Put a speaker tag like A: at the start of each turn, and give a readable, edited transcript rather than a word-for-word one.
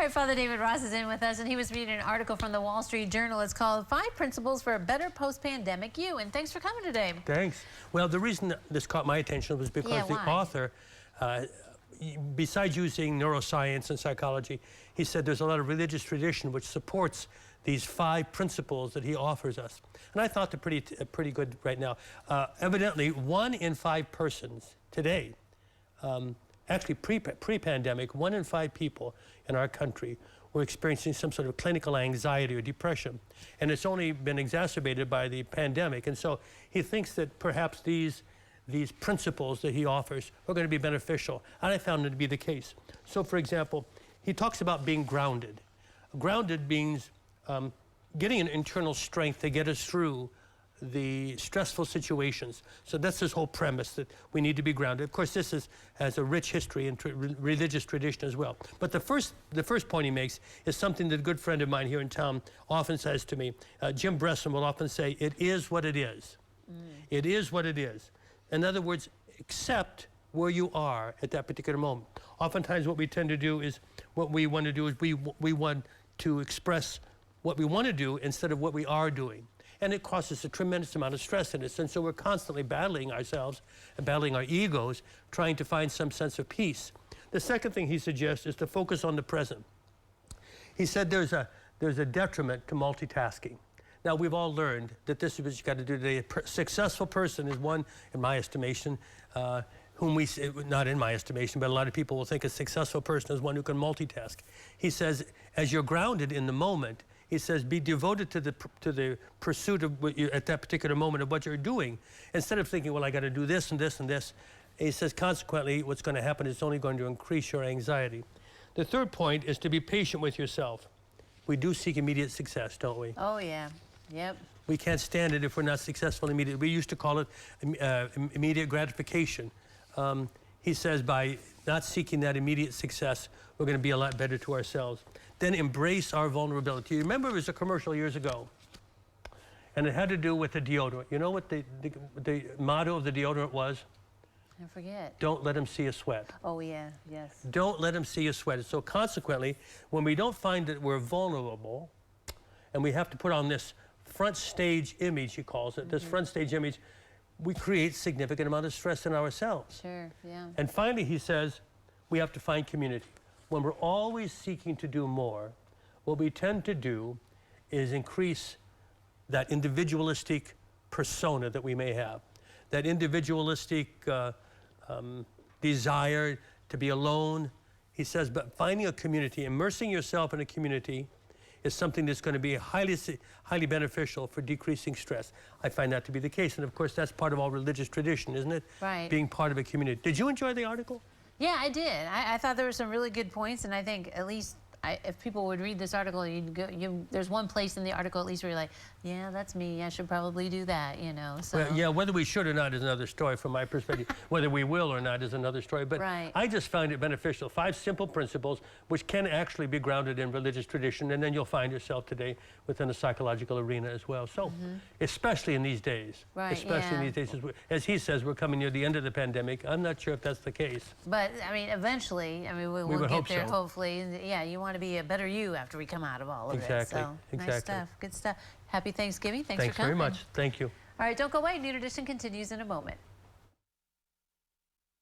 A: All right, Father David Ross is in with us, and he was reading an article from the Wall Street Journal. It's called 5 Principles for a Better Post-Pandemic You. And thanks for coming today.
B: Thanks. Well, the reason that this caught my attention was because the author, besides using neuroscience and psychology, he said there's a lot of religious tradition which supports these 5 principles that he offers us. And I thought they're pretty good right now. Evidently, 1 in 5 persons today, actually pre-pandemic, 1 in 5 people in our country were experiencing some sort of clinical anxiety or depression. And it's only been exacerbated by the pandemic. And so he thinks that perhaps these principles that he offers are going to be beneficial. And I found it to be the case. So for example, he talks about being grounded. Grounded means getting an internal strength to get us through the stressful situations. So that's his whole premise, that we need to be grounded. Of course, this has a rich history and religious tradition as well. But the first point he makes is something that a good friend of mine here in town often says to me. Jim Bresson will often say, "It is what it is." It is what it is. In other words, accept where you are at that particular moment. Oftentimes what we tend to do is, we want to express what we want to do instead of what we are doing. And it causes a tremendous amount of stress in us. And so we're constantly battling ourselves and battling our egos, trying to find some sense of peace. The second thing he suggests is to focus on the present. He said there's a detriment to multitasking. Now, we've all learned that this is what you got to do today. A successful person is one, in my estimation, whom we, not in my estimation, but a lot of people will think a successful person is one who can multitask. He says, as you're grounded in the moment, he says, be devoted to the pursuit of what you, at that particular moment, of what you're doing, instead of thinking, well, I got to do this and this and this. He says, consequently, what's going to happen is it's only going to increase your anxiety. The third point is to be patient with yourself. We do seek immediate success, don't we?
A: Oh, yeah. Yep.
B: We can't stand it if we're not successful immediately. We used to call it immediate gratification. He says by not seeking that immediate success, we're going to be a lot better to ourselves. Then embrace our vulnerability. You remember, there was a commercial years ago, and it had to do with the deodorant. You know what the motto of the deodorant was?
A: I forget.
B: Don't let them see you sweat.
A: Oh, yeah, yes.
B: Don't let them see you sweat. So consequently, when we don't find that we're vulnerable, and we have to put on this front stage image, he calls it, this front stage image, we create significant amount of stress in ourselves.
A: Sure, yeah.
B: And finally, he says, we have to find community. When we're always seeking to do more, what we tend to do is increase that individualistic persona that we may have, that individualistic desire to be alone. He says, but finding a community, immersing yourself in a community, is something that's going to be highly beneficial for decreasing stress. I find that to be the case. And of course, that's part of all religious tradition, isn't it?
A: Right.
B: Being part of a community. Did you enjoy the article?
A: Yeah, I did. I thought there were some really good points, and I think at least if people would read this article, there's one place in the article at least where you're like, yeah, that's me. I should probably do that, you know. So.
B: Well, yeah, whether we should or not is another story from my perspective. Whether we will or not is another story. But I just found it beneficial. 5 simple principles which can actually be grounded in religious tradition, and then you'll find yourself today within a psychological arena as well. So, especially in these days. Especially in these days. As he says, we're coming near the end of the pandemic. I'm not sure if that's the case.
A: But, I mean, eventually, I mean, we'll get there, hopefully. Yeah, you want to be a better you after we come out of all of this. So, nice stuff. Good stuff. Happy Thanksgiving. Thanks for coming.
B: Thanks very much. Thank you.
A: All right, don't go away. New Edition continues in a moment.